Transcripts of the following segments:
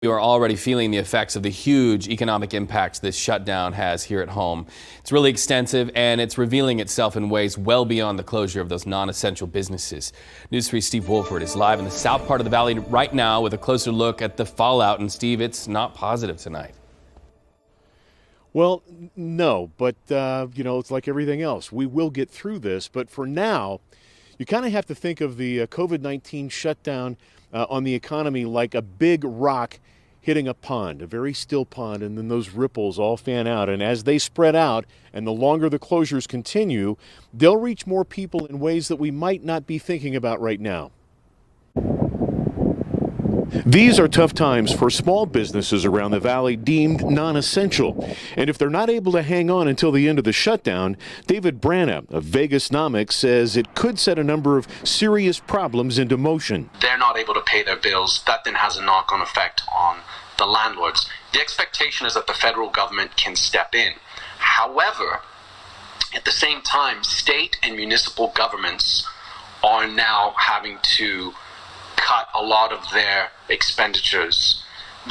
We are already feeling the effects of the huge economic impacts this shutdown has here at home. It's really extensive, and it's revealing itself in ways well beyond the closure of those non-essential businesses. News 3's Steve Wolford is live in the south part of the valley right now with a closer look at the fallout. And Steve, it's not positive tonight. Well, no, but, it's like everything else. We will get through this, but for now, you kind of have to think of the COVID-19 shutdown on the economy like a big rock hitting a pond, a very still pond, and then those ripples all fan out. And as they spread out, and the longer the closures continue, they'll reach more people in ways that we might not be thinking about right now. These are tough times for small businesses around the valley deemed non-essential. And if they're not able to hang on until the end of the shutdown, David Branna of Vegasnomics says it could set a number of serious problems into motion. They're not able to pay their bills. That then has a knock-on effect on the landlords. The expectation is that the federal government can step in. However, at the same time, state and municipal governments are now having to cut a lot of their expenditures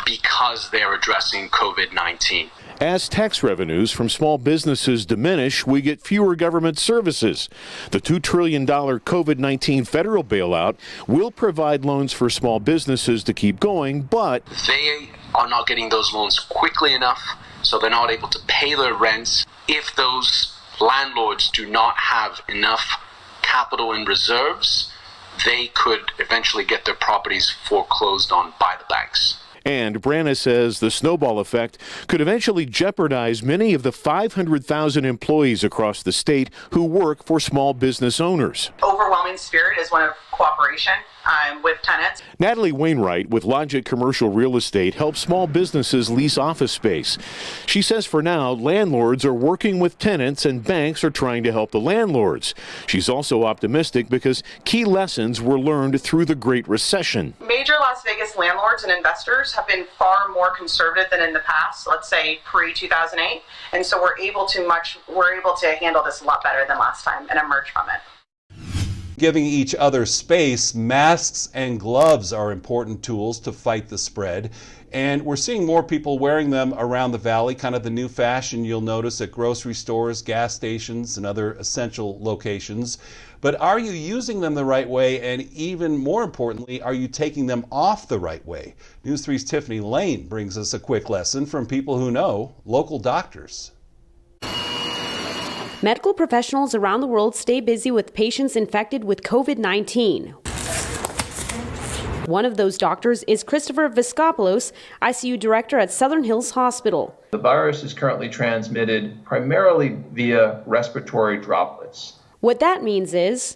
because they're addressing COVID-19. As tax revenues from small businesses diminish, we get fewer government services. The $2 trillion COVID-19 federal bailout will provide loans for small businesses to keep going, but they are not getting those loans quickly enough, so they're not able to pay their rents. If those landlords do not have enough capital and reserves, they could eventually get their properties foreclosed on by the banks. And Branna says the snowball effect could eventually jeopardize many of the 500,000 employees across the state who work for small business owners. Overwhelming spirit is one of cooperation with tenants. Natalie Wainwright with Logic Commercial Real Estate helps small businesses lease office space. She says for now, landlords are working with tenants and banks are trying to help the landlords. She's also optimistic because key lessons were learned through the Great Recession. Major Las Vegas landlords and investors have been far more conservative than in the past, let's say pre-2008. And so we're able to handle this a lot better than last time and emerge from it. Giving each other space, masks and gloves are important tools to fight the spread. And we're seeing more people wearing them around the valley, kind of the new fashion you'll notice at grocery stores, gas stations, and other essential locations. But are you using them the right way? And even more importantly, are you taking them off the right way? News 3's Tiffany Lane brings us a quick lesson from people who know, local doctors. Medical professionals around the world stay busy with patients infected with COVID-19. One of those doctors is Christopher Viscopoulos, ICU director at Southern Hills Hospital. The virus is currently transmitted primarily via respiratory droplets. What that means is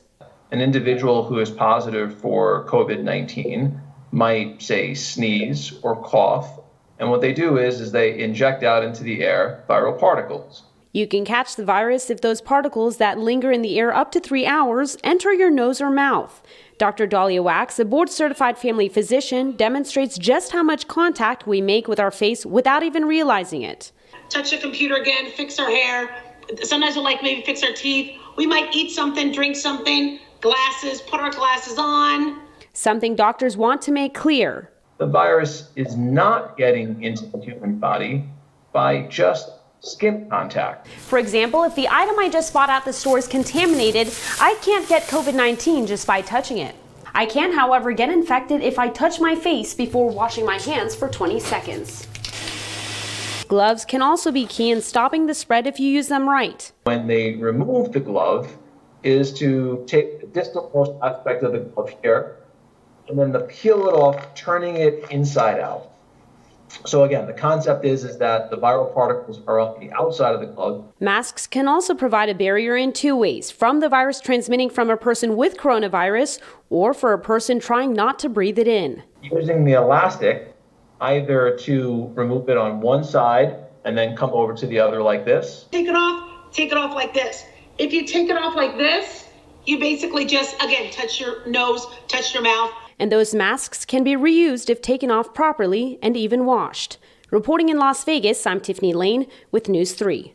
an individual who is positive for COVID-19 might, say, sneeze or cough, and what they do is they inject out into the air viral particles. You can catch the virus if those particles that linger in the air up to 3 hours enter your nose or mouth. Dr. Dahlia Wax, a board-certified family physician, demonstrates just how much contact we make with our face without even realizing it. Touch the computer again, fix our hair. Sometimes we'll maybe fix our teeth. We might eat something, drink something, glasses, put our glasses on. Something doctors want to make clear. The virus is not getting into the human body by just skin contact. For example, if the item I just bought at the store is contaminated, I can't get COVID-19 just by touching it. I can, however, get infected if I touch my face before washing my hands for 20 seconds. Gloves can also be key in stopping the spread if you use them right. When they remove the glove is to take the distal aspect of the glove here and then peel it off, turning it inside out. So again, the concept is that the viral particles are on the outside of the glove. Masks can also provide a barrier in two ways, from the virus transmitting from a person with coronavirus or for a person trying not to breathe it in. Using the elastic, either to remove it on one side and then come over to the other like this. Take it off like this. If you take it off like this, you basically just, again, touch your nose, touch your mouth. And those masks can be reused if taken off properly and even washed. Reporting in Las Vegas, I'm Tiffany Lane with News 3.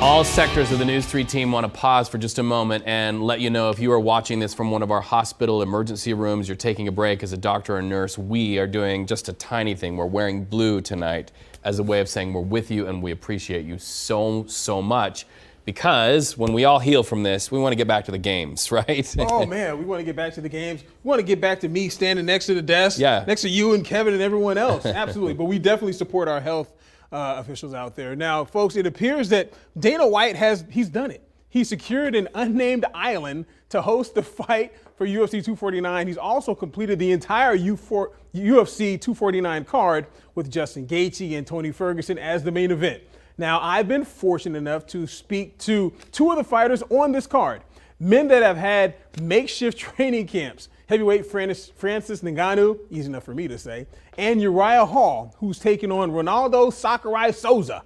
All sectors of the News 3 team want to pause for just a moment and let you know if you are watching this from one of our hospital emergency rooms, you're taking a break as a doctor or nurse, we are doing just a tiny thing. We're wearing blue tonight as a way of saying we're with you and we appreciate you so much. Because when we all heal from this, we want to get back to the games, right? Oh, man, we want to get back to the games. We want to get back to me standing next to the desk, Yeah. next to you and Kevin and everyone else. Absolutely. But we definitely support our health officials out there. Now, folks, it appears that Dana White he's done it. He secured an unnamed island to host the fight for UFC 249. He's also completed the entire UFC 249 card with Justin Gaethje and Tony Ferguson as the main event. Now, I've been fortunate enough to speak to two of the fighters on this card, men that have had makeshift training camps. Heavyweight Francis Ngannou, easy enough for me to say, and Uriah Hall, who's taking on Ronaldo Sakurai Souza.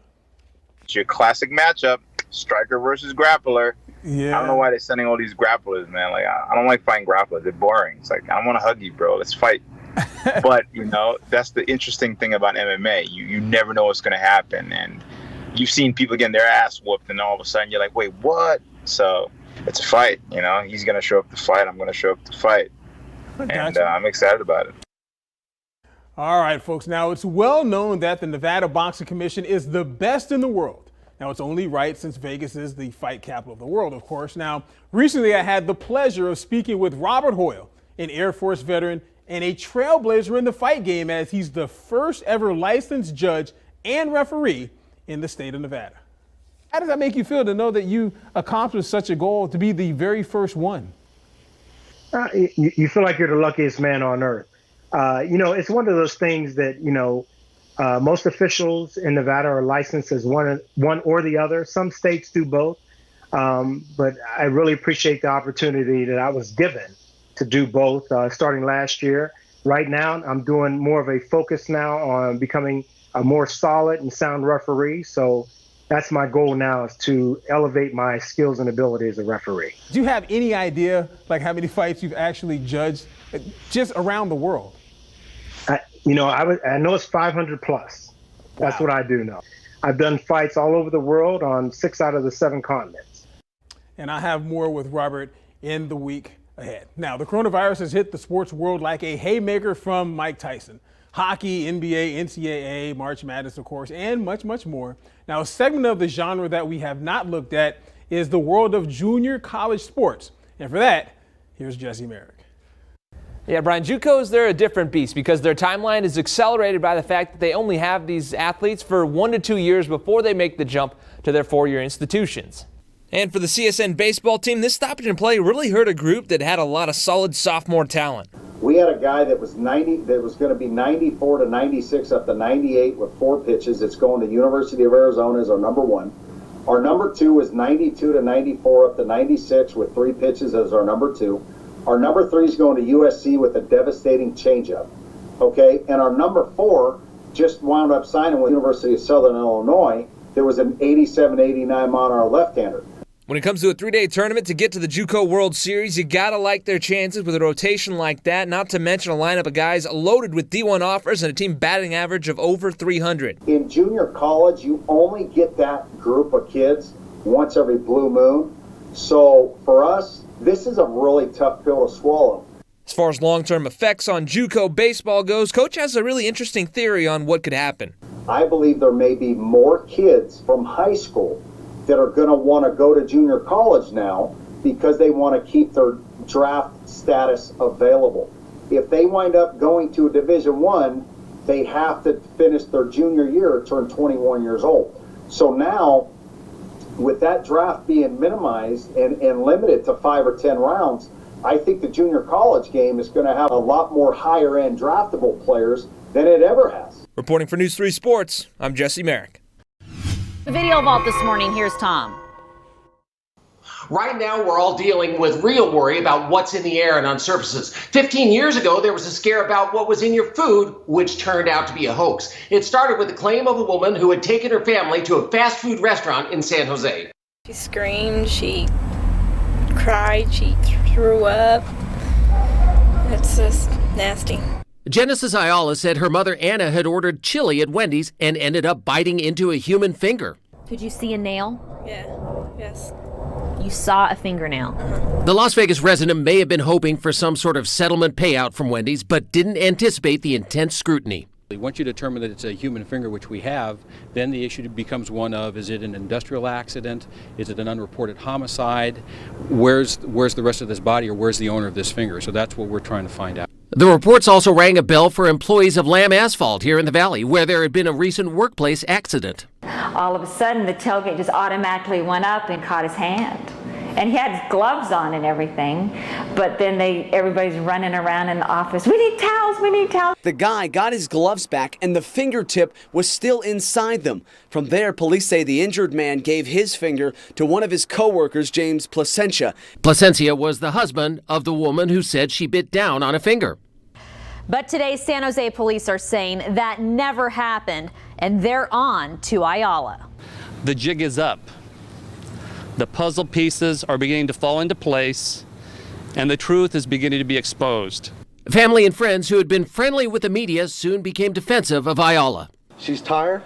It's your classic matchup, striker versus grappler. Yeah. I don't know why they're sending all these grapplers, man. Like, I don't like fighting grapplers. They're boring. It's like, I don't want to hug you, bro. Let's fight. But, that's the interesting thing about MMA. You never know what's going to happen. And you've seen people getting their ass whooped, and all of a sudden you're like, wait, what? So it's a fight. He's going to show up to fight. I'm going to show up to fight. And I'm excited about it. All right, folks. Now, it's well known that the Nevada Boxing Commission is the best in the world. Now, it's only right since Vegas is the fight capital of the world, of course. Now, recently I had the pleasure of speaking with Robert Hoyle, an Air Force veteran and a trailblazer in the fight game, as he's the first ever licensed judge and referee in the state of Nevada. How does that make you feel to know that you accomplished such a goal, to be the very first one? You feel like you're the luckiest man on earth. It's one of those things that, most officials in Nevada are licensed as one or the other. Some states do both. But I really appreciate the opportunity that I was given to do both starting last year. Right now, I'm doing more of a focus now on becoming a more solid and sound referee. So that's my goal now, is to elevate my skills and ability as a referee. Do you have any idea, like, how many fights you've actually judged just around the world? I know it's 500 plus. That's what I do know. I've done fights all over the world on 6 out of the 7 continents. And I have more with Robert in the week ahead. Now, the coronavirus has hit the sports world like a haymaker from Mike Tyson. Hockey, NBA, NCAA, March Madness, of course, and much, much more. Now, a segment of the genre that we have not looked at is the world of junior college sports. And for that, here's Jesse Merrick. Yeah, Brian, JUCOs, they're a different beast because their timeline is accelerated by the fact that they only have these athletes for 1 to 2 years before they make the jump to their 4-year institutions. And for the CSN baseball team, this stoppage in play really hurt a group that had a lot of solid sophomore talent. We had a guy that was going to be 94 to 96 up to 98 with 4 pitches. It's going to University of Arizona as our number 1. Our number 2 was 92 to 94 up to 96 with 3 pitches as our number 2. Our number 3 is going to USC with a devastating changeup. Okay, and our number 4 just wound up signing with University of Southern Illinois. There was an 87-89 mile-an-hour left-hander. When it comes to a 3-day tournament to get to the JUCO World Series, you gotta like their chances with a rotation like that, not to mention a lineup of guys loaded with D1 offers and a team batting average of over 300. In junior college, you only get that group of kids once every blue moon. So for us, this is a really tough pill to swallow. As far as long-term effects on JUCO baseball goes, Coach has a really interesting theory on what could happen. I believe there may be more kids from high school that are going to want to go to junior college now because they want to keep their draft status available. If they wind up going to a Division I, they have to finish their junior year, turn 21 years old. So now, with that draft being minimized and limited to 5 or 10 rounds, I think the junior college game is going to have a lot more higher-end draftable players than it ever has. Reporting for News 3 Sports, I'm Jesse Merrick. The Video Vault this morning, here's Tom. Right now, we're all dealing with real worry about what's in the air and on surfaces. 15 years ago, there was a scare about what was in your food, which turned out to be a hoax. It started with the claim of a woman who had taken her family to a fast food restaurant in San Jose. She screamed, she cried, she threw up. It's just nasty. Genesis Ayala said her mother Anna had ordered chili at Wendy's and ended up biting into a human finger. Could you see a nail? Yeah. Yes. You saw a fingernail. The Las Vegas resident may have been hoping for some sort of settlement payout from Wendy's, but didn't anticipate the intense scrutiny. Once you determine that it's a human finger, which we have, then the issue becomes one of, is it an industrial accident? Is it an unreported homicide? Where's the rest of this body, or where's the owner of this finger? So that's what we're trying to find out. The reports also rang a bell for employees of Lamb Asphalt here in the Valley, where there had been a recent workplace accident. All of a sudden, the tailgate just automatically went up and caught his hand. And he had gloves on and everything, but then everybody's running around in the office. We need towels, we need towels. The guy got his gloves back and the fingertip was still inside them. From there, police say the injured man gave his finger to one of his co-workers, James Placencia. Placencia was the husband of the woman who said she bit down on a finger. But today, San Jose police are saying that never happened, and they're on to Ayala. The jig is up. The puzzle pieces are beginning to fall into place, and the truth is beginning to be exposed. Family and friends who had been friendly with the media soon became defensive of Ayala. She's tired,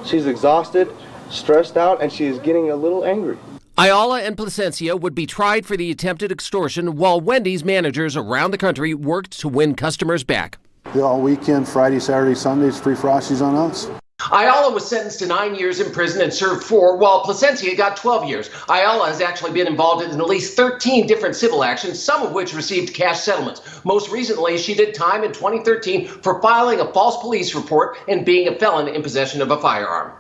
she's exhausted, stressed out, and she is getting a little angry. Ayala and Placencia would be tried for the attempted extortion, while Wendy's managers around the country worked to win customers back. All weekend, Friday, Saturday, Sundays, free Frosties on us. Ayala was sentenced to 9 years in prison and served 4, while Placencia got 12 years. Ayala has actually been involved in at least 13 different civil actions, some of which received cash settlements. Most recently, she did time in 2013 for filing a false police report and being a felon in possession of a firearm.